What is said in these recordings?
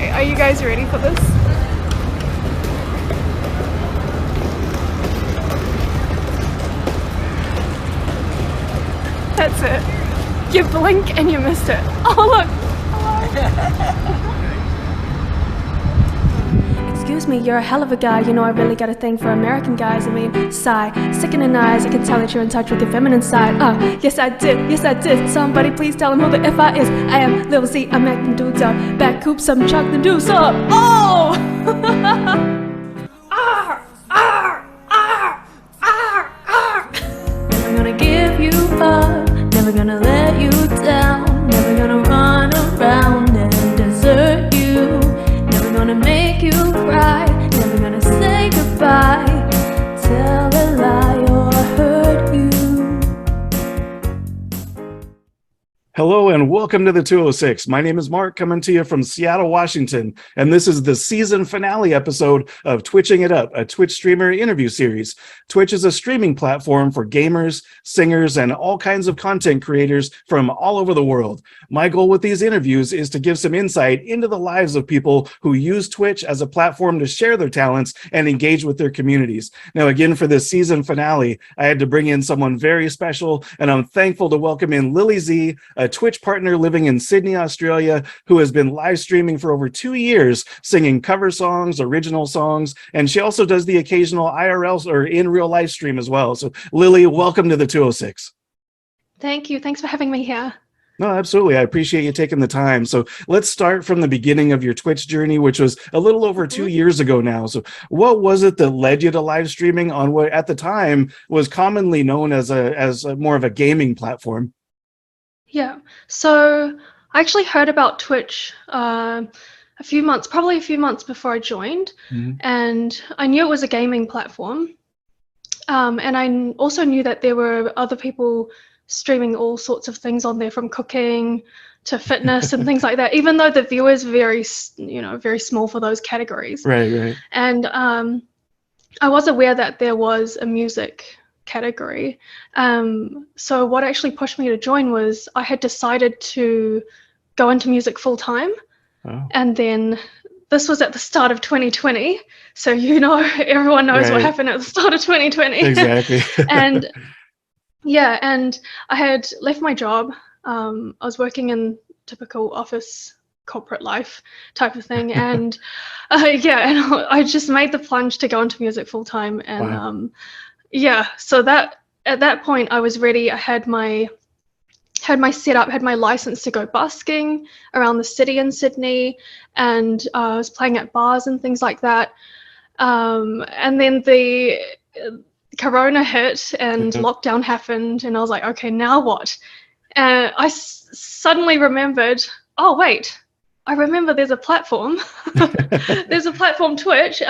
Okay, are you guys ready for this? That's it. You blink and you missed it. Oh look! Excuse me, you're a hell of a guy. You know I really got a thing for American guys. I mean, sigh, sickening eyes. I can tell that you're in touch with your feminine side. Yes I did. Somebody please tell him who the F I is. I am LilyZ. I'm acting dudes up. Back coops, I'm chuck the deuce up. Oh! Never gonna give you up. Never gonna let you down. Never gonna run around and desert you. Never gonna make you cry. Never gonna say goodbye. Tell a lie or hurt you. Hello and welcome to the 206. My name is Mark, coming to you from Seattle, Washington, and this is the season finale episode of Twitching It Up, a Twitch streamer interview series. Twitch is a streaming platform for gamers, singers, and all kinds of content creators from all over the world. My goal with these interviews is to give some insight into the lives of people who use Twitch as a platform to share their talents and engage with their communities. Now, again, for this season finale, I had to bring in someone very special, and I'm thankful to welcome in LilyZ, a Twitch partner living in Sydney, Australia, who has been live streaming for over 2 years, singing cover songs, original songs, and she also does the occasional IRL or in real life stream as well. So Lily, welcome to the 206. Thank you. Thanks for having me here. No, absolutely. I appreciate you taking the time. So let's start from the beginning of your Twitch journey, which was a little over 2 years ago now. So what was it that led you to live streaming on what at the time was commonly known as a more of a gaming platform? Yeah, so I actually heard about Twitch probably a few months before I joined, and I knew it was a gaming platform, and I also knew that there were other people streaming all sorts of things on there, from cooking to fitness and things like that, even though the viewers very small for those categories. Right. And I was aware that there was a music category. So what actually pushed me to join was I had decided to go into music full time. Oh. And then this was at the start of 2020. So, everyone knows what happened at the start of 2020. Exactly. And I had left my job. I was working in typical office corporate life type of thing. And and I just made the plunge to go into music full time. And so that at that point I was ready. I had my setup, had my license to go busking around the city in Sydney, and I was playing at bars and things like that. And then the corona hit and lockdown happened, and I was like, okay, now what? And I suddenly remembered, oh wait, I remember there's a platform. There's a platform, Twitch.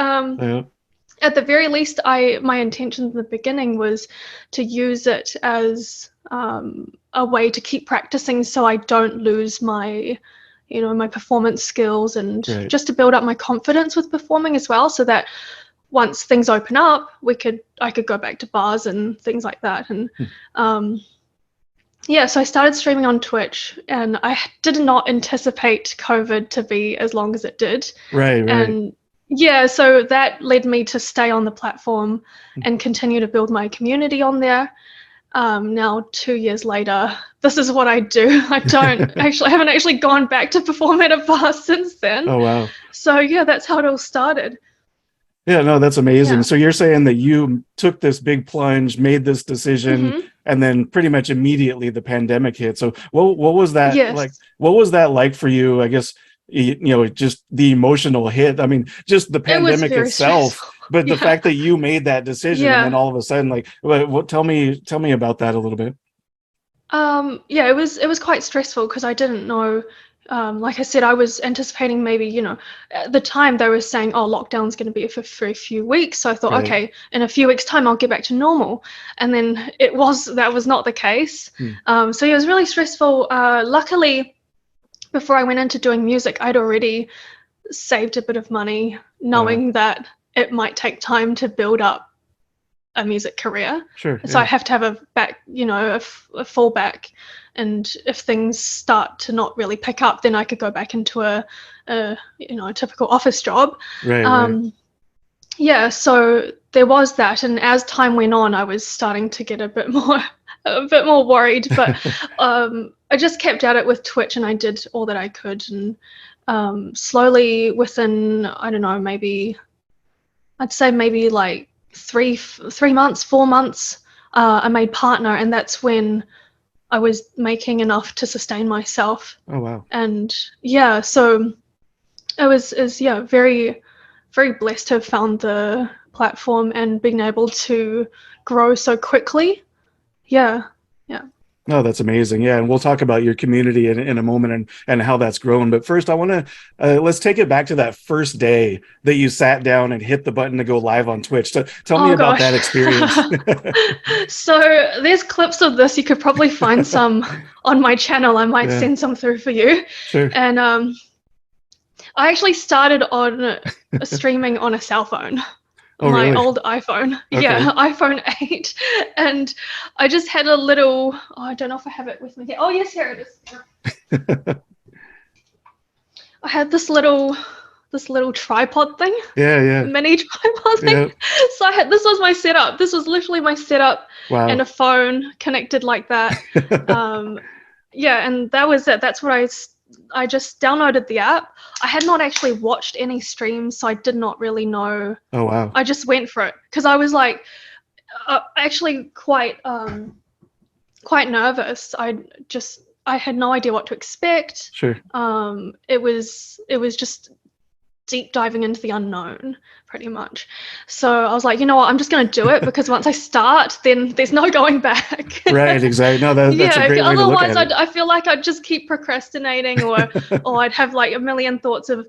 At the very least, my intention in the beginning was to use it as a way to keep practicing, so I don't lose my, my performance skills, and just to build up my confidence with performing as well, so that once things open up, I could go back to bars and things like that. And so I started streaming on Twitch, and I did not anticipate COVID to be as long as it did. Right. And so that led me to stay on the platform and continue to build my community on there. Now 2 years later, this is what I do. I haven't actually gone back to perform at a bar since then. Oh, wow. So that's how it all started. Yeah, no, that's amazing. Yeah. So you're saying that you took this big plunge, made this decision, and then pretty much immediately the pandemic hit. So what was that like? What was that like for you? I guess, just the emotional hit. I mean, just the pandemic itself, stressful. But the fact that you made that decision and then all of a sudden, tell me about that a little bit. It was quite stressful because I didn't know. Like I said, I was anticipating maybe, at the time they were saying, oh, lockdown's going to be for a few weeks. So I thought, okay, in a few weeks' time, I'll get back to normal. And then that was not the case. So it was really stressful. Luckily, before I went into doing music, I'd already saved a bit of money, knowing that it might take time to build up a music career. Sure. So I have to have a back, you know, a fallback. And if things start to not really pick up, then I could go back into a typical office job. Right. Yeah, so there was that, and as time went on, I was starting to get a bit more worried. But I just kept at it with Twitch, and I did all that I could, and slowly, within I'd say maybe like 3 months, 4 months, I made partner, and that's when I was making enough to sustain myself. Oh wow. And yeah, so I was very, very blessed to have found the platform and being able to grow so quickly. Yeah. No, that's amazing. Yeah, and we'll talk about your community in a moment and how that's grown. But first, I want to let's take it back to that first day that you sat down and hit the button to go live on Twitch. So tell me about that experience. So there's clips of this. You could probably find some on my channel. I might send some through for you. Sure. And I actually started on streaming on a cell phone. Oh, my really? old iPhone. Okay. Yeah, iPhone 8. And I just had a little, I don't know if I have it with me here. Oh, yes, here it is. I had this little tripod thing. Yeah. Mini tripod thing. Yeah. So this was my setup. This was literally my setup. Wow. And a phone connected like that. Yeah, and that was it. That's what I just downloaded the app. I had not actually watched any streams, so I did not really know. Oh wow. I just went for it because I was like actually quite nervous. I had no idea what to expect. Sure. It was just deep diving into the unknown pretty much. So I was like, you know what, I'm just going to do it because once I start, then there's no going back. Right, exactly. No, that's a great way to look at it. Otherwise, I feel like I'd just keep procrastinating or I'd have like a million thoughts of,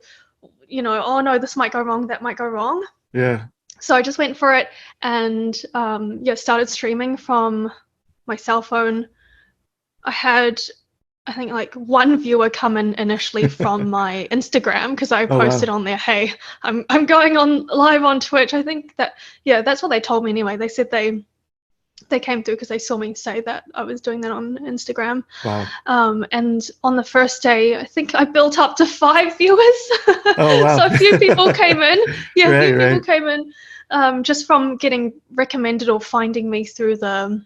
you know, oh no, this might go wrong, that might go wrong. Yeah. So I just went for it and started streaming from my cell phone. I had, I think, like one viewer come in initially from my Instagram because I posted on there, hey, I'm going on live on Twitch. I think that, that's what they told me anyway. They said they came through because they saw me say that I was doing that on Instagram. Wow. And on the first day, I think I built up to 5 viewers. Oh wow. So a few people came in. Yeah, right, a few people came in just from getting recommended or finding me through the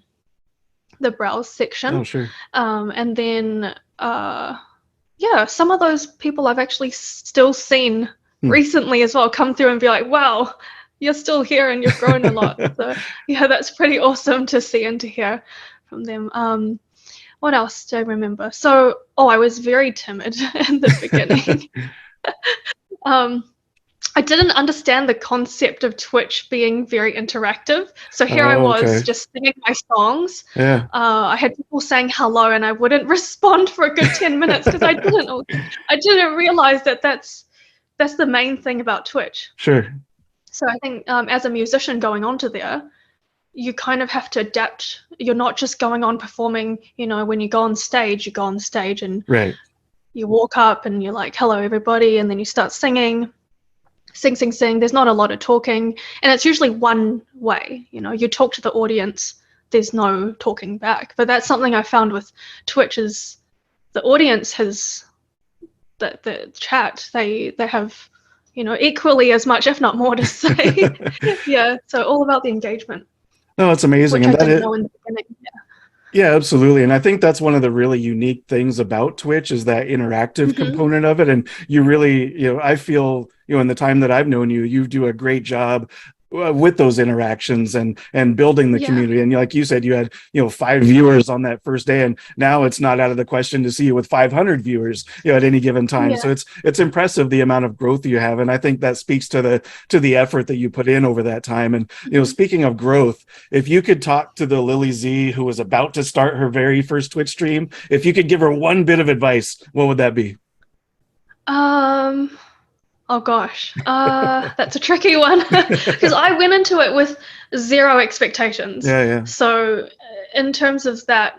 browse section. Oh sure. And then some of those people I've actually still seen recently as well come through and be like, wow, you're still here and you've grown a lot. So yeah, that's pretty awesome to see and to hear from them. What else do I remember? So I was very timid in the beginning. I didn't understand the concept of Twitch being very interactive. So here I was just singing my songs. Yeah. I had people saying hello and I wouldn't respond for a good 10 minutes because I didn't realize that that's the main thing about Twitch. Sure. So I think as a musician going onto there, you kind of have to adapt. You're not just going on performing, you know, when you go on stage and you walk up and you're like, hello, everybody. And then you start singing. Sing. There's not a lot of talking, and it's usually one way. You know, you talk to the audience. There's no talking back. But that's something I found with Twitch is the audience has the chat. They have, you know, equally as much, if not more, to say. Yeah. So all about the engagement. No, it's amazing, which and I didn't know in the beginning. Yeah. Yeah, absolutely. And I think that's one of the really unique things about Twitch is that interactive component of it. And you really, you know, I feel, you know, in the time that I've known you, you do a great job with those interactions and building the community. And like you said, you had, you know, 5 viewers on that first day, and now it's not out of the question to see you with 500 viewers, you know, at any given time. So it's impressive the amount of growth you have, and I think that speaks to the effort that you put in over that time. And you know, speaking of growth, if you could talk to the LilyZ who was about to start her very first Twitch stream, if you could give her one bit of advice, what would that be? Oh gosh, that's a tricky one because I went into it with 0 expectations. Yeah. So in terms of that,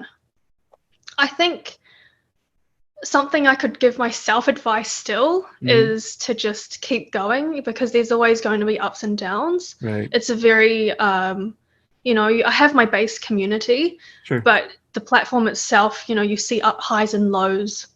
I think something I could give myself advice still is to just keep going because there's always going to be ups and downs. Right. It's a very, I have my base community, Sure. but the platform itself, you see up highs and lows.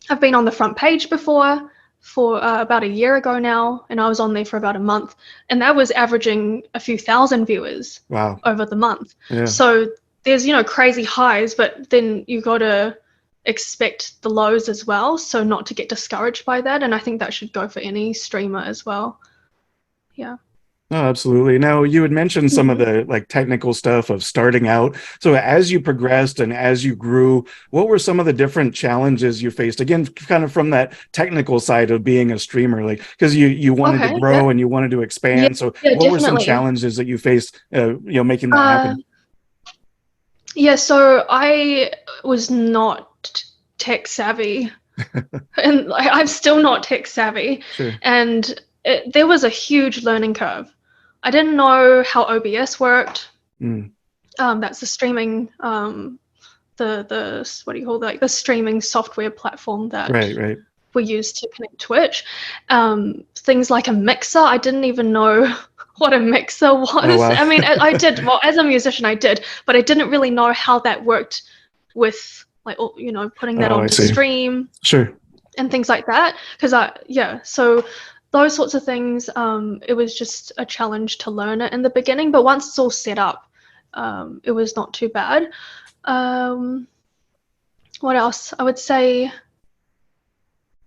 I've been on the front page before for about a year ago now, and I was on there for about a month, and that was averaging a few thousand viewers over the month. Yeah. So there's, crazy highs, but then you got to expect the lows as well, so not to get discouraged by that. And I think that should go for any streamer as well. Yeah. Oh, absolutely. Now, you had mentioned some of the like technical stuff of starting out. So as you progressed and as you grew, what were some of the different challenges you faced? Again, kind of from that technical side of being a streamer, like, because you wanted to grow and you wanted to expand. So what were some challenges that you faced, making that happen? Yeah, so I was not tech savvy, and I'm still not tech savvy. Sure. And there was a huge learning curve. I didn't know how OBS worked. That's the streaming, the what do you call that? Like the streaming software platform that we use to connect Twitch. Things like a mixer. I didn't even know what a mixer was. Oh, wow. I mean, I did. Well, as a musician, I did, but I didn't really know how that worked with, like, putting that on the stream. Sure. And things like that. So those sorts of things, it was just a challenge to learn it in the beginning, but once it's all set up, it was not too bad. What else? I would say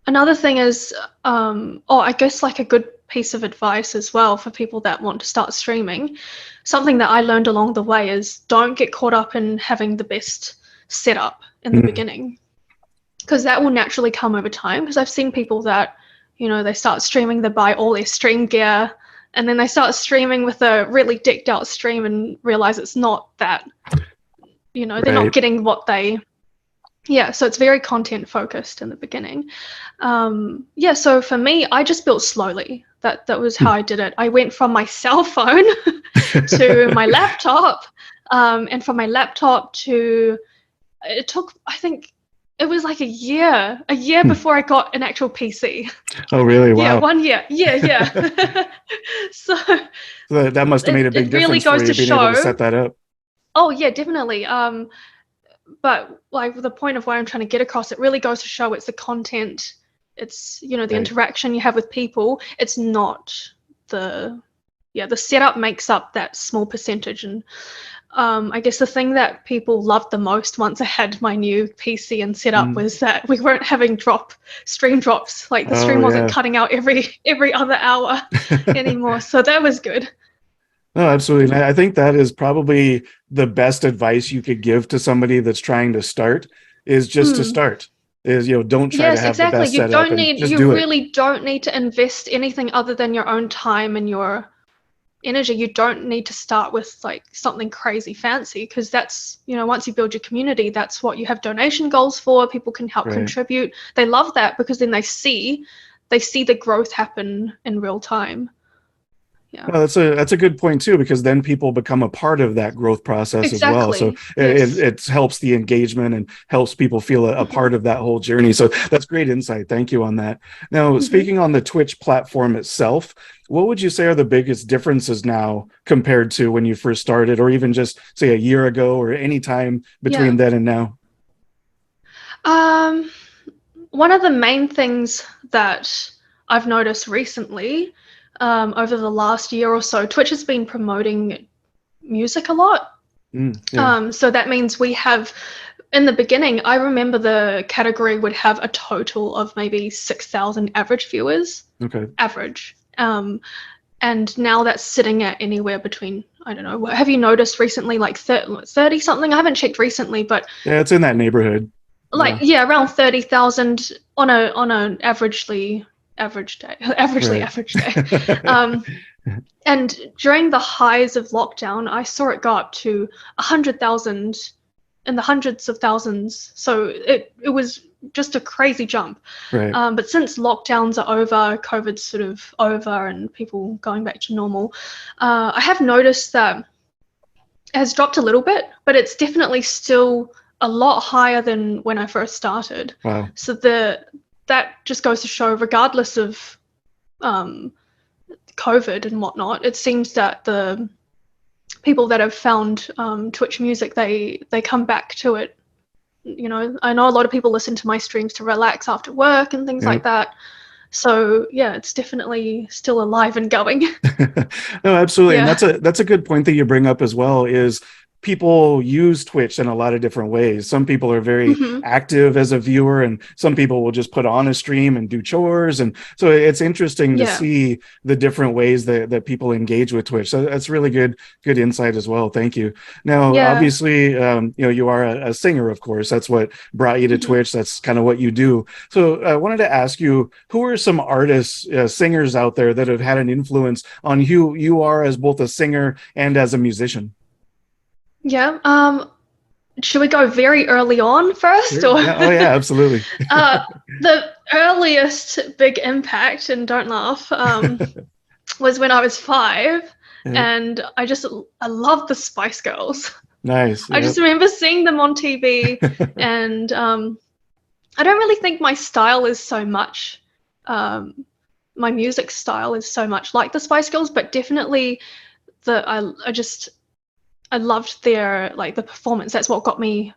another thing is, I guess like a good piece of advice as well for people that want to start streaming. Something that I learned along the way is don't get caught up in having the best setup in the beginning, because that will naturally come over time. Because I've seen people that, they start streaming, they buy all their stream gear, and then they start streaming with a really decked out stream and realize it's not that, they're not getting what they, so it's very content focused in the beginning. So for me, I just built slowly. That was how I did it. I went from my cell phone to my laptop, and from my laptop to, it took, I think, it was like a year before I got an actual PC. Oh, really? Wow. Yeah, 1 year. Yeah. So that must have made a big difference for you being able to set that up. Oh, yeah, definitely. But like the point of what I'm trying to get across, it really goes to show it's the content, it's, the interaction you have with people. It's not the setup makes up that small percentage. And I guess the thing that people loved the most once I had my new PC and setup was that we weren't having stream drops. Like the stream wasn't cutting out every other hour anymore. So that was good. No, absolutely. And I think that is probably the best advice you could give to somebody that's trying to start, is just to start. Is, don't try to have the best setup. You really don't need to invest anything other than your own time and your energy. You don't need to start with like something crazy fancy, because that's, once you build your community, that's what you have donation goals for. People can help contribute. They love that because then they see the growth happen in real time. Yeah. Well, that's a good point too, because then people become a part of that growth process as well. So it helps the engagement and helps people feel a part of that whole journey. So that's great insight. Thank you on that. Now, speaking on the Twitch platform itself, what would you say are the biggest differences now compared to when you first started, or even just say a year ago, or any time between then and now? One of the main things that I've noticed recently, over the last year or so, Twitch has been promoting music a lot. So that means we have, in the beginning, I remember the category would have a total of maybe 6,000 average viewers. Average. And now that's sitting at anywhere between, I don't know, have you noticed recently, like 30 something? I haven't checked recently, but yeah, it's in that neighborhood. Like around 30,000 on an average day. And during the highs of lockdown, I saw it go up to 100,000 in the hundreds of thousands. So it was just a crazy jump. But since lockdowns are over, COVID's sort of over, and people going back to normal, I have noticed that it has dropped a little bit, but it's definitely still a lot higher than when I first started. Wow. So that just goes to show, regardless of COVID and whatnot, it seems that the people that have found Twitch music, they come back to it. I know a lot of people listen to my streams to relax after work and things like that. So yeah, it's definitely still alive and going. No, absolutely. Yeah. And that's a good point that you bring up as well, is people use Twitch in a lot of different ways. Some people are very active as a viewer, and some people will just put on a stream and do chores. And so it's interesting to see the different ways that people engage with Twitch. So that's really good insight as well. Thank you. Now, obviously, you are a singer, of course. That's what brought you to Twitch. That's kind of what you do. So I wanted to ask you, who are some artists, singers out there that have had an influence on who you are as both a singer and as a musician? Yeah. Should we go very early on first? Sure. Or Yeah. Oh, yeah, absolutely. The earliest big impact, and don't laugh, was when I was 5, and I loved the Spice Girls. Nice. I just remember seeing them on TV, and I don't really think my style is so much, my music style is so much like the Spice Girls, but definitely I loved their, like, the performance. That's what got me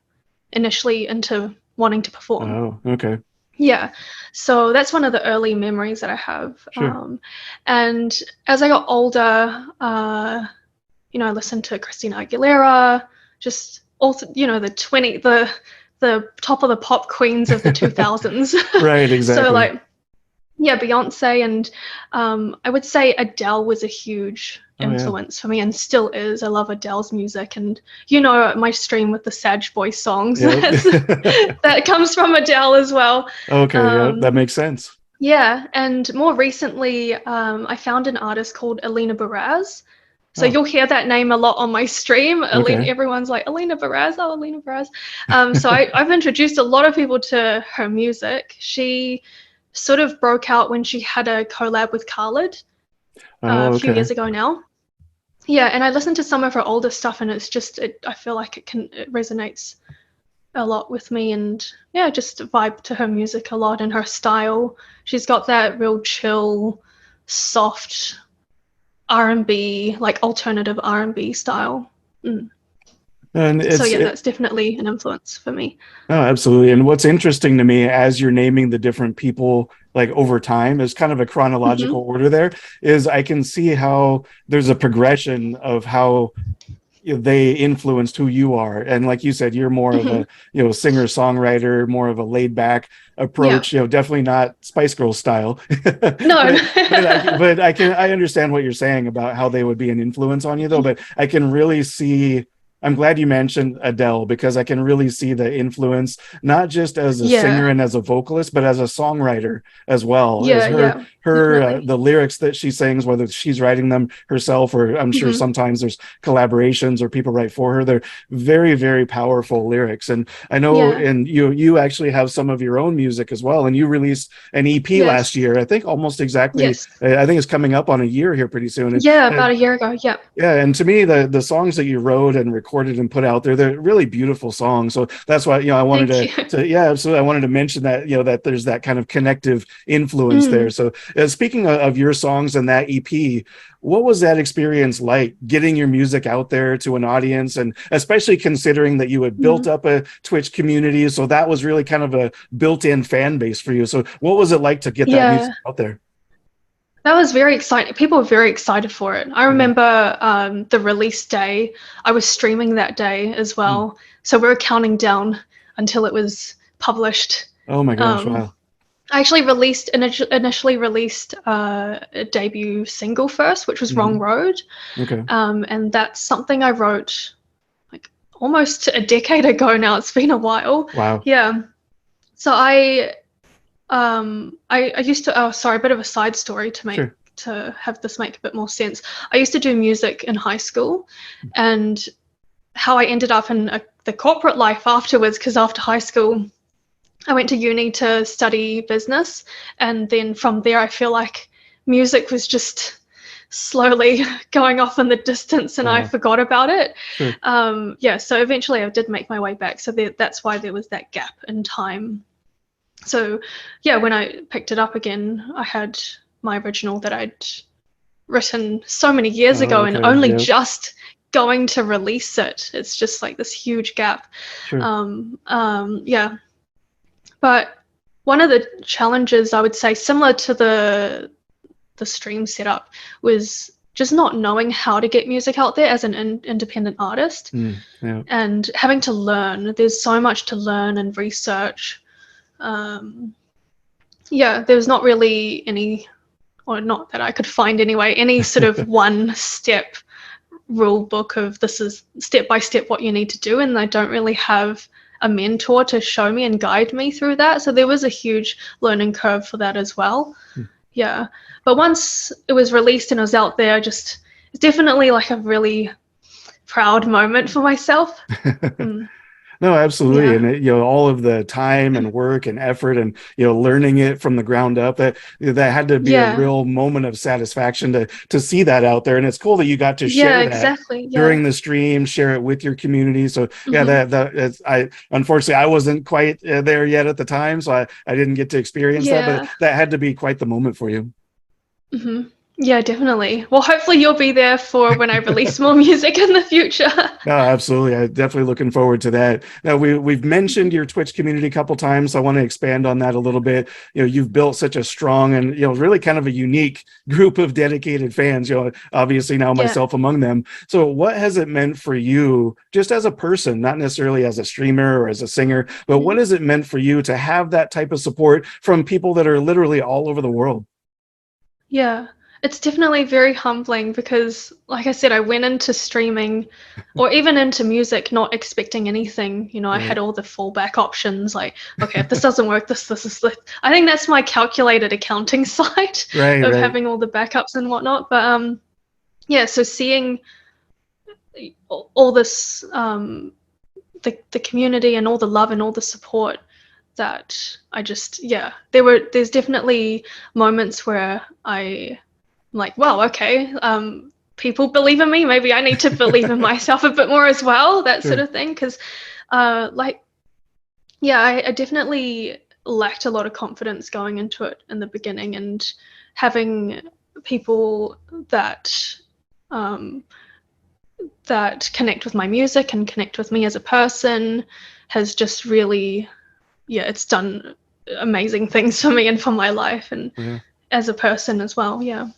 initially into wanting to perform. Oh, okay. Yeah. So that's one of the early memories that I have. Sure. And as I got older, I listened to Christina Aguilera, just also, the top of the pop queens of the 2000s. Right, exactly. So, like, yeah, Beyonce, and I would say Adele was a huge influence for me, and still is. I love Adele's music, and my stream with the Sag Boy songs, that comes from Adele as well. Okay, that makes sense. Yeah, and more recently, I found an artist called Alina Baraz. So you'll hear that name a lot on my stream. Okay. Everyone's like, Alina Baraz, oh, Alina Baraz. So I've introduced a lot of people to her music. She sort of broke out when she had a collab with Khalid a few years ago now. Yeah, and I listened to some of her older stuff, and it's just, I feel like it resonates a lot with me, and yeah, just vibe to her music a lot and her style. She's got that real chill, soft R&B, like alternative R&B style. And so yeah, that's definitely an influence for me. Oh, absolutely. And what's interesting to me as you're naming the different people, like, over time, is kind of a chronological order there, is I can see how there's a progression of how they influenced who you are. And like you said, you're more of a singer songwriter, more of a laid back approach, definitely not Spice Girls style. No. but I understand what you're saying about how they would be an influence on you, though. But I can really see, I'm glad you mentioned Adele, because I can really see the influence, not just as a singer and as a vocalist, but as a songwriter as well. The lyrics that she sings, whether she's writing them herself, or I'm sure sometimes there's collaborations or people write for her, they're very, very powerful lyrics. And I know, and you actually have some of your own music as well, and you released an EP last year, I think almost exactly. I think it's coming up on a year here pretty soon. About a year ago. Yeah, and to me, the songs that you wrote and recorded and put out there, they're really beautiful songs. So that's why I wanted I wanted to mention that, that there's that kind of connective influence there. So speaking of your songs and that EP, what was that experience like, getting your music out there to an audience, and especially considering that you had built up a Twitch community, so that was really kind of a built-in fan base for you. So what was it like to get that music out there? That was very exciting. People were very excited for it. I remember the release day. I was streaming that day as well. So we were counting down until it was published. Oh my gosh, wow. I actually initially released a debut single first, which was Wrong Road. Okay. And that's something I wrote like almost a decade ago now. It's been a while. Wow. Yeah. So I used to, a bit of a side story to have this make a bit more sense. I used to do music in high school, and how I ended up in the corporate life afterwards, because after high school, I went to uni to study business, and then from there, I feel like music was just slowly going off in the distance, and I forgot about it. So eventually I did make my way back. So that's why there was that gap in time. So yeah, when I picked it up again, I had my original that I'd written so many years ago and only just going to release it. It's just like this huge gap. Sure. Yeah. But one of the challenges I would say, similar to the stream setup, was just not knowing how to get music out there as an independent artist. Yeah. And having to learn. There's so much to learn and research. Yeah, there's not really any, or not that I could find anyway, any sort of one-step rule book of this is step-by-step what you need to do, and I don't really have a mentor to show me and guide me through that. So there was a huge learning curve for that as well. Yeah. But once it was released and it was out there, it's definitely like a really proud moment for myself. No, absolutely. Yeah. And it, all of the time and work and effort and, learning it from the ground up, that had to be a real moment of satisfaction to see that out there. And it's cool that you got to share that during the stream, share it with your community. So unfortunately I wasn't quite there yet at the time, so I didn't get to experience that, but that had to be quite the moment for you. Yeah, definitely. Well, hopefully you'll be there for when I release more music in the future. No, absolutely. I'm definitely looking forward to that. Now, we've mentioned your Twitch community a couple times, so I want to expand on that a little bit. You've built such a strong and, really kind of a unique group of dedicated fans, obviously now myself among them. So what has it meant for you, just as a person, not necessarily as a streamer or as a singer, but what has it meant for you to have that type of support from people that are literally all over the world? Yeah. It's definitely very humbling because, like I said, I went into streaming or even into music not expecting anything. I had all the fallback options, like, okay, if this doesn't work, this. I think that's my calculated accounting side of having all the backups and whatnot. But so seeing all this, the community and all the love and all the support that there's definitely moments where I'm like, wow, okay, people believe in me. Maybe I need to believe in myself a bit more as well, that sort of thing. Because, I definitely lacked a lot of confidence going into it in the beginning, and having people that connect with my music and connect with me as a person has just really, it's done amazing things for me and for my life and as a person as well. Yeah.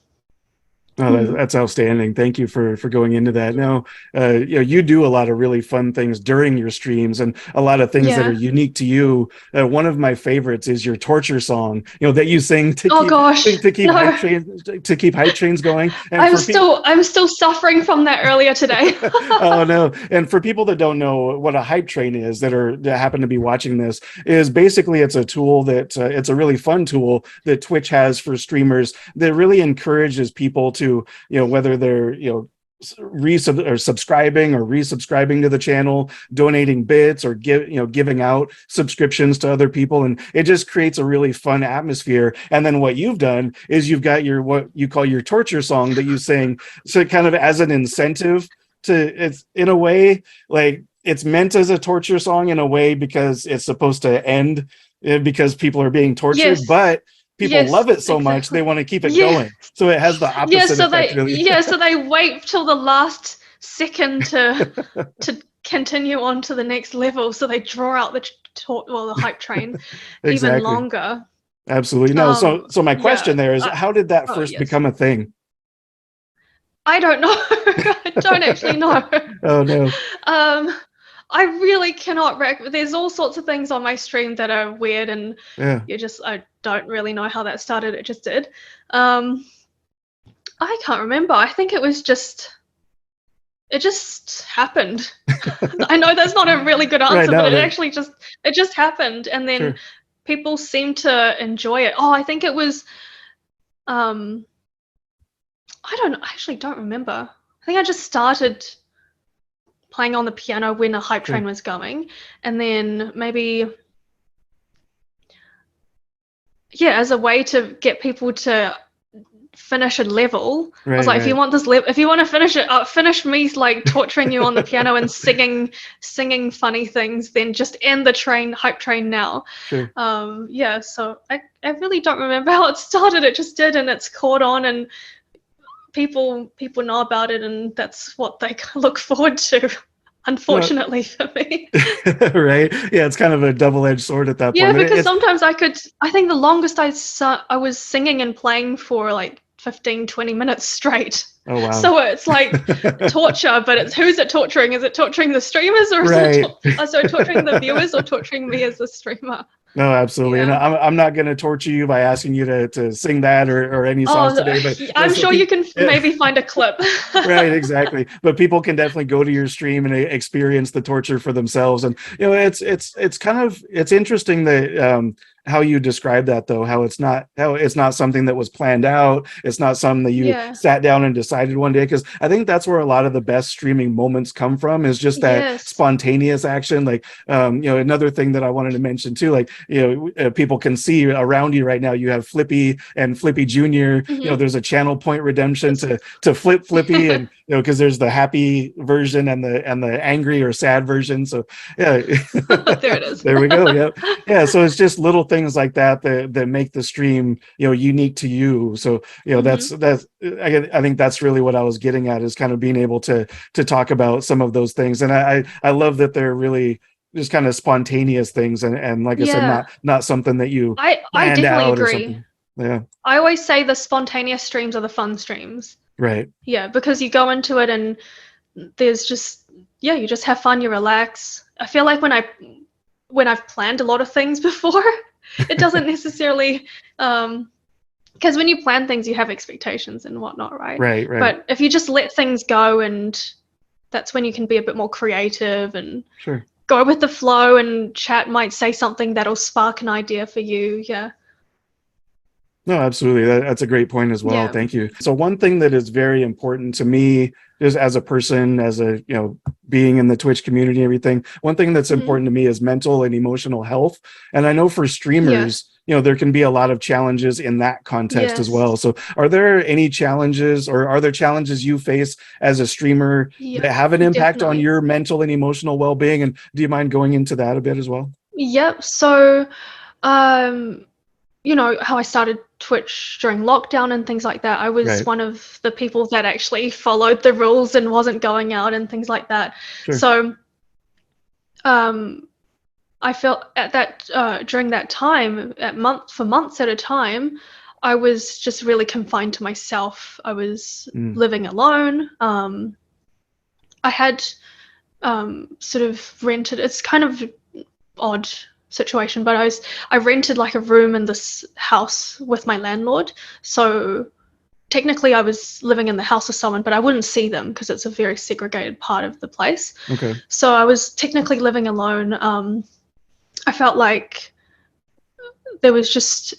Oh, that's outstanding. Thank you for going into that. Now, you do a lot of really fun things during your streams and a lot of things that are unique to you. One of my favorites is your torture song, that you sing to keep hype trains going. And I'm still suffering from that earlier today. Oh no! And for people that don't know what a hype train is, that happen to be watching this, is basically it's a tool that it's a really fun tool that Twitch has for streamers that really encourages people to, whether they're, subscribing or resubscribing to the channel, donating bits, or giving out subscriptions to other people, and it just creates a really fun atmosphere. And then what you've done is you've got what you call your torture song that you sing, so kind of as an incentive it's in a way like it's meant as a torture song in a way because it's supposed to end because people are being tortured, but people love it so much they want to keep it going. So it has the opposite effect. So they wait till the last second to continue on to the next level. So they draw out the hype train even longer. Absolutely. No. So my question there is, how did that first become a thing? I don't know. I don't actually know. Oh no. I really cannot there's all sorts of things on my stream that are weird, and I don't really know how that started. It just did. I can't remember. I think it just happened. I know that's not a really good answer, but it just happened, and then people seem to enjoy it. Oh, I think it was I actually don't remember. I think I just started playing on the piano when a hype train was going, and then maybe as a way to get people to finish a level, I was like, if you want this level, if you want to finish it, finish me like torturing you on the piano and singing funny things, then just end the hype train now. So I really don't remember how it started. It just did, and it's caught on, and people know about it, and that's what they look forward to. Unfortunately for me. Right? Yeah, it's kind of a double-edged sword at that point. Yeah, because sometimes I think the longest I was singing and playing for like 15-20 minutes straight. Oh wow. So it's like torture, but who's it torturing? Is it torturing the streamers, or is it torturing the viewers, or torturing me as a streamer? No, absolutely. And I'm not going to torture you by asking you to sing that or any songs today, but I'm sure you can maybe find a clip. Right, exactly. But people can definitely go to your stream and experience the torture for themselves. And it's interesting that how you describe that, though, how it's not something that was planned out. It's not something that you sat down and decided one day, because I think that's where a lot of the best streaming moments come from, is just that spontaneous action. Like, another thing that I wanted to mention too, like, people can see around you right now, you have Flippy and Flippy Jr. There's a channel point redemption to flip Flippy, and because there's the happy version and the angry or sad version. So yeah. There it is. There we go. Yep. Yeah. So it's just little things like that make the stream unique to you. So that's I think that's really what I was getting at, is kind of being able to talk about some of those things. And I love that they're really just kind of spontaneous things, and like I said, not something that you I definitely agree. Yeah, I always say the spontaneous streams are the fun streams. Right. Yeah, because you go into it and there's just you just have fun, you relax. I feel like when I've planned a lot of things before, it doesn't necessarily because when you plan things, you have expectations and whatnot, right? Right. But if you just let things go, and that's when you can be a bit more creative and go with the flow, and chat might say something that'll spark an idea for you. Yeah. No, absolutely. That's a great point as well. Thank you. So one thing that is very important to me, just as a person, as a, being in the Twitch community and everything, one thing that's important to me is mental and emotional health. And I know for streamers, there can be a lot of challenges in that context as well. So are there any challenges, or are there challenges you face as a streamer that have an impact on your mental and emotional well-being? And do you mind going into that a bit as well? Yep. So, how I started Twitch during lockdown and things like that. I was one of the people that actually followed the rules and wasn't going out and things like that. So I felt at that during that time, for months at a time, I was just really confined to myself. I was living alone. I had sort of rented, it's kind of odd situation, but I rented like a room in this house with my landlord. So technically I was living in the house with someone, but I wouldn't see them because it's a very segregated part of the place. Okay. So I was technically living alone. I felt like there was just,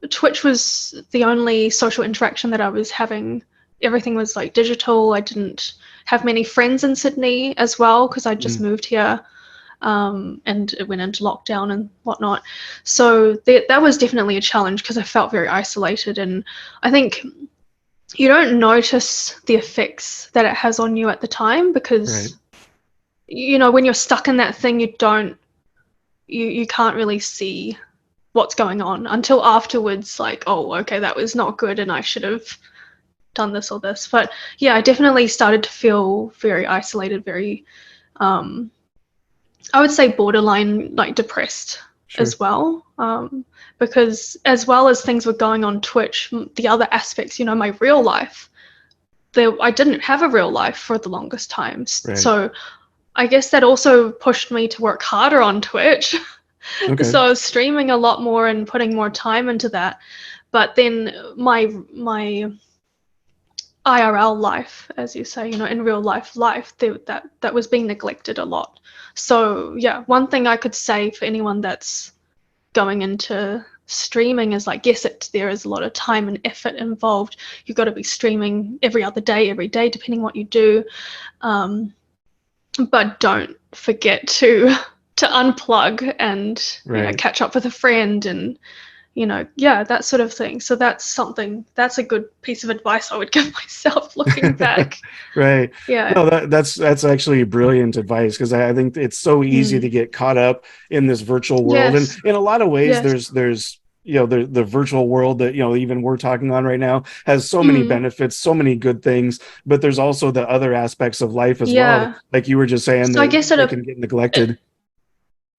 Twitch was the only social interaction that I was having. Everything was like digital. I didn't have many friends in Sydney as well, because I just moved here. And it went into lockdown and whatnot. So that was definitely a challenge, because I felt very isolated. And I think you don't notice the effects that it has on you at the time, because, when you're stuck in that thing, you can't really see what's going on until afterwards, like, oh, okay, that was not good and I should have done this or this. But yeah, I definitely started to feel very isolated, very I would say borderline like depressed as well, because as well as things were going on Twitch, the other aspects, my real life, I didn't have a real life for the longest time. So I guess that also pushed me to work harder on Twitch. So I was streaming a lot more and putting more time into that. But then my IRL life, as you say, in real life, that was being neglected a lot. So yeah, one thing I could say for anyone that's going into streaming is like, yes, there is a lot of time and effort involved. You've got to be streaming every day, depending what you do. But don't forget to unplug and catch up with a friend and that sort of thing. So that's a good piece of advice I would give myself looking back. Right. Yeah. No, that's actually brilliant advice, because I think it's so easy to get caught up in this virtual world. And in a lot of ways, there's the virtual world that even we're talking on right now has so many Mm, benefits, so many good things, but there's also the other aspects of life as well, yeah. like you were just saying, So I that guess they can get neglected. it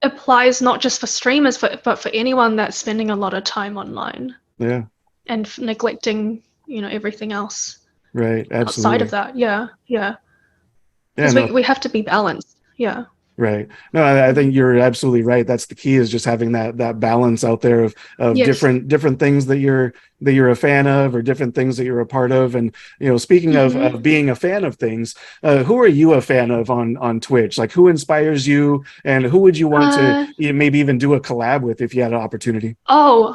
applies not just for streamers, but for anyone that's spending a lot of time online Yeah, and neglecting, everything else right, outside of absolutely. that. Yeah, yeah. Yeah, Because no, we have to be balanced. Yeah. right. No, I Mm. think you're absolutely right. That's the key, is just having that balance out there of Yes. different things that you're a fan of, or different things that you're a part of. And speaking Hmm. of being a fan of things, who are you a fan of on Twitch? Like, who inspires you, and who would you want to Uh, maybe even do a collab with if you had an opportunity? oh,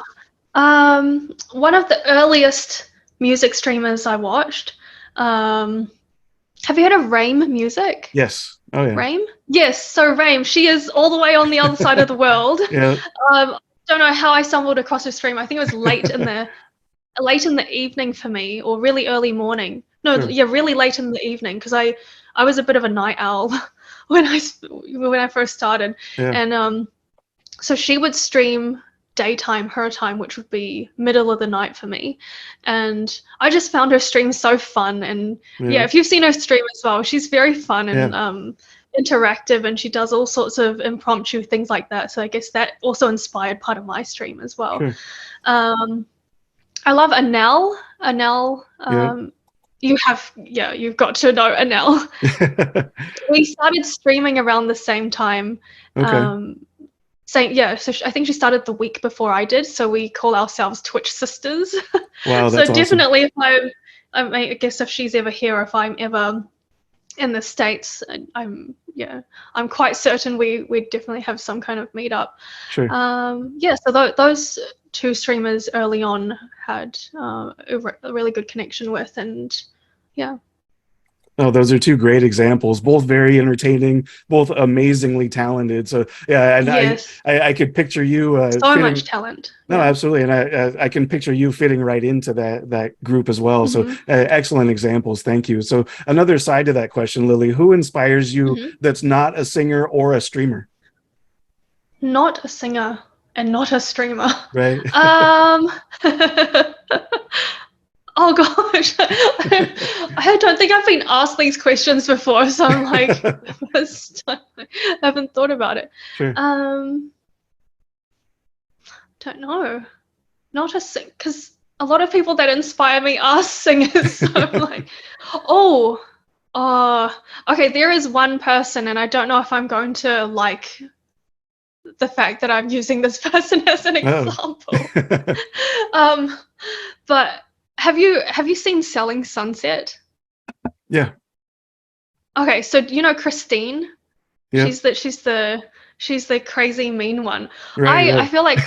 one of the earliest music streamers I watched. Um, have you heard of Rame Music? Yes. Oh yeah. Rame? Yes. So Rame, she is all the way on the other side of the world. Yeah. Don't know how I stumbled across her stream. I think it was late in the evening for me, or really early morning. No, Sure. yeah, really late in the evening, because I was a bit of a night owl when I first started, Yeah. and so she would stream daytime her time, which would be middle of the night for me, and I just found her stream so fun. And yeah, Yeah. if you've seen her stream as well, she's very fun Yeah. and interactive, and she does all sorts of impromptu things like that. So I guess that also inspired part of my stream as well. Sure. um I love Anel. Anel, Yeah. you've got to know Anel. We started streaming around the same time. Okay. I think she started the week before I did, so we call ourselves Twitch sisters. Wow, So that's awesome. definitely, if I guess if she's ever here, if I'm ever in the States, I'm quite certain we definitely have some kind of meetup. Sure. Yeah, so those two streamers early on had a really good connection with, and yeah. Oh, those are two great examples, both very entertaining, both amazingly talented. So yeah, and Yes, I could picture you so much fitting. talent. No, Yeah. absolutely, and I can picture you fitting right into that group as well. So Hmm. excellent examples. Thank you. So another side to that question, Lily, who inspires you Hmm. that's not a singer or a streamer? Not a singer and not a streamer. Right. Um, oh gosh, I don't think I've been asked these questions before, so I'm like, I haven't thought about it. Sure. Um, don't know. Not a sing, because a lot of people that inspire me are singers. So I'm like, oh, okay. There is one person, and I don't know if I'm going to like the fact that I'm using this person as an Oh. example. um, but have you seen Selling Sunset? Yeah. Okay, so you know Christine? Yeah. She's the crazy mean one. Right. I Right. feel like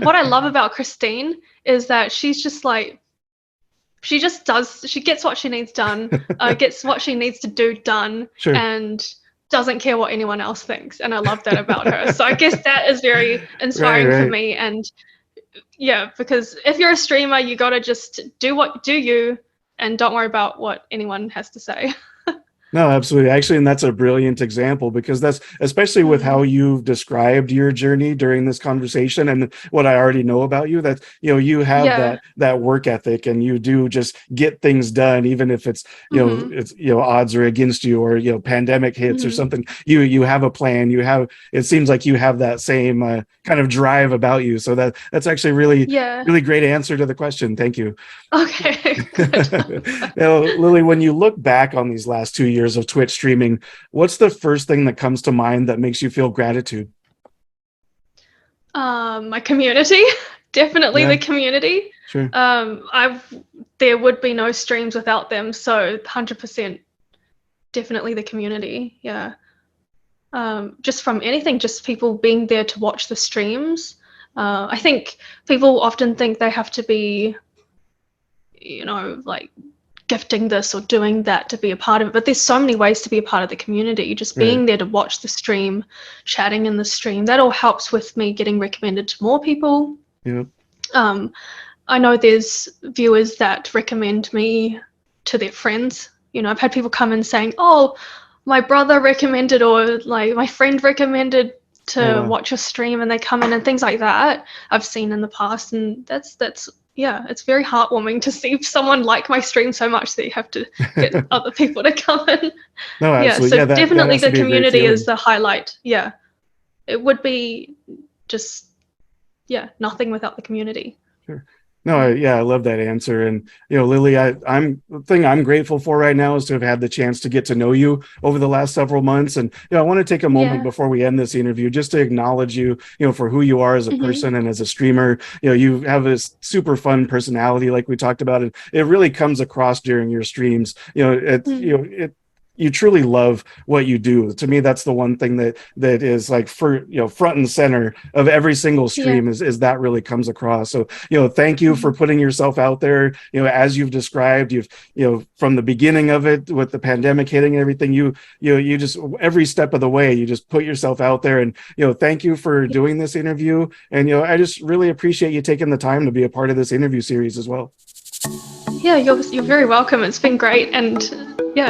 what I love about Christine is that she's just like, she gets what she needs done, gets what she needs to do done, Sure. and doesn't care what anyone else thinks. And I love that about her. So I guess that is very Right. inspiring for Right. me. And yeah, because if you're a streamer, you gotta just do you, and don't worry about what anyone has to say. No, absolutely. Actually, and that's a brilliant example, because that's especially with how Mm. you've described your journey during this conversation and what I already know about you, that you have Yeah. that work ethic, and you do just get things done, even if it's Hmm. odds are against you, or pandemic hits or Hmm. something. You have a plan. It seems like you have that same kind of drive about you. So that's actually really, Yeah. really great answer to the question. Thank you. Okay. Good. Now, Lily, when you look back on these last 2 years of Twitch streaming, what's the first thing that comes to mind that makes you feel gratitude? My community, definitely the Yeah, community. sure. There would be no streams without them, so 100% definitely the community. Yeah. Just from anything, just people being there to watch the streams. I think people often think they have to be, like gifting this or doing that to be a part of it, but there's so many ways to be a part of the community. Just Right. being there to watch the stream, chatting in the stream, that all helps with me getting recommended to more people. Yeah. um, I know there's viewers that recommend me to their friends. I've had people come in saying, oh, my brother recommended, or like my friend recommended to watch your stream, and they come in and things like that I've seen in the past, and that's yeah, it's very heartwarming to see someone like my stream so much that you have to get other people to come in. No, absolutely. Yeah, so definitely the community is the highlight. Yeah, it would be just nothing without the community. Sure. No, I love that answer. And, Lily, the thing I'm grateful for right now is to have had the chance to get to know you over the last several months. And, I want to take a moment before we end this interview just to acknowledge you, for who you are as a person and as a streamer. You have this super fun personality, like we talked about, and it really comes across during your streams. You truly love what you do. To me, that's the one thing that is like front and center of every single stream is that really comes across. So, thank you for putting yourself out there. As you've described, you've from the beginning of it with the pandemic hitting and everything, you just every step of the way, you just put yourself out there. And, thank you for doing this interview. And, I just really appreciate you taking the time to be a part of this interview series as well. Yeah, you're very welcome. It's been great, and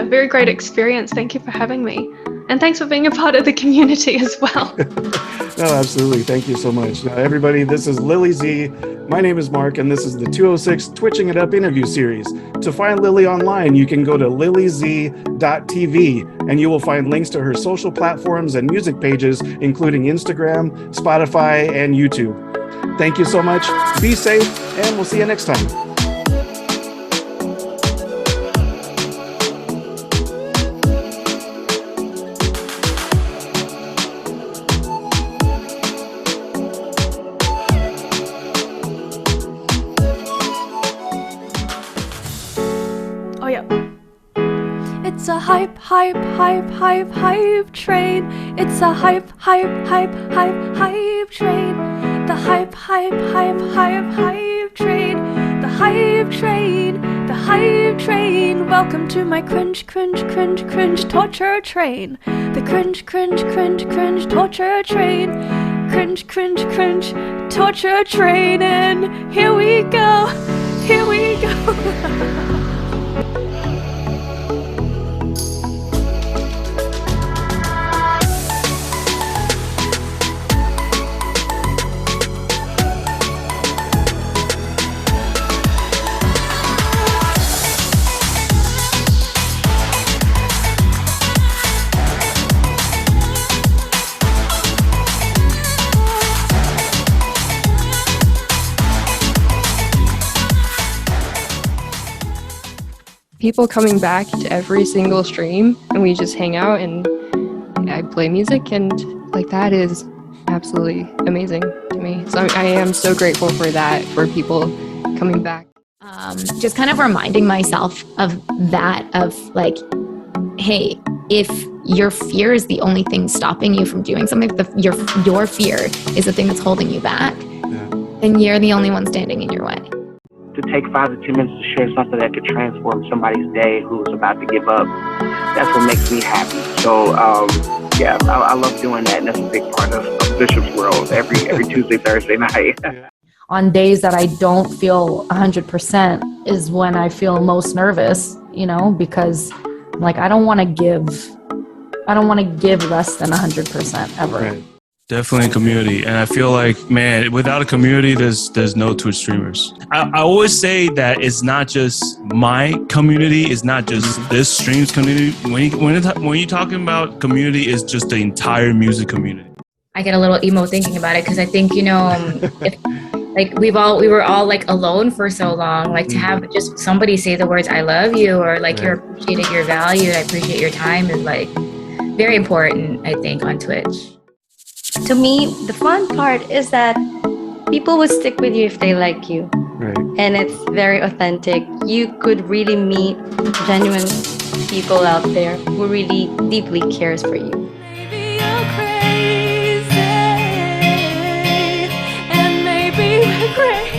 very great experience. Thank you for having me, and thanks for being a part of the community as well. No, absolutely. Thank you so much. Now, everybody, this is LilyZ. My name is Mark, and this is the 206 Twitching It Up interview series. To find Lily online, you can go to lilyz.tv, and you will find links to her social platforms and music pages, including Instagram, Spotify, and YouTube. Thank you so much. Be safe, and we'll see you next time. It's a hype train. It's a hype train. The hype train. The hype train. Welcome to my cringe torture train. The cringe torture train. Cringe torture train. And here we go. People coming back to every single stream, and we just hang out and I play music, and like that is absolutely amazing to me. So I am so grateful for that, for people coming back. Just kind of reminding myself of that, of like, hey, if your fear is the only thing stopping you from doing something, if your fear is the thing that's holding you back, then you're the only one standing in your way. To take 5 to 10 minutes to share something that could transform somebody's day who's about to give up, that's what makes me happy. So I love doing that, and that's a big part of BishopsWorld every Tuesday, Thursday night. On days that I don't feel 100% is when I feel most nervous, because like I don't want to give less than 100% ever. Right. Definitely a community. And I feel like, man, without a community, there's no Twitch streamers. I always say that it's not just my community. It's not just this stream's community. When you're talking about community, it's just the entire music community. I get a little emo thinking about it, because I think, if, like we were all like alone for so long, like to have just somebody say the words, I love you, or like you're appreciated, you're valued, I appreciate your time, is like very important, I think, on Twitch. To me, the fun part is that people will stick with you if they like you. Right. And it's very authentic. You could really meet genuine people out there who really deeply cares for you. Maybe you're crazy, and maybe we're crazy.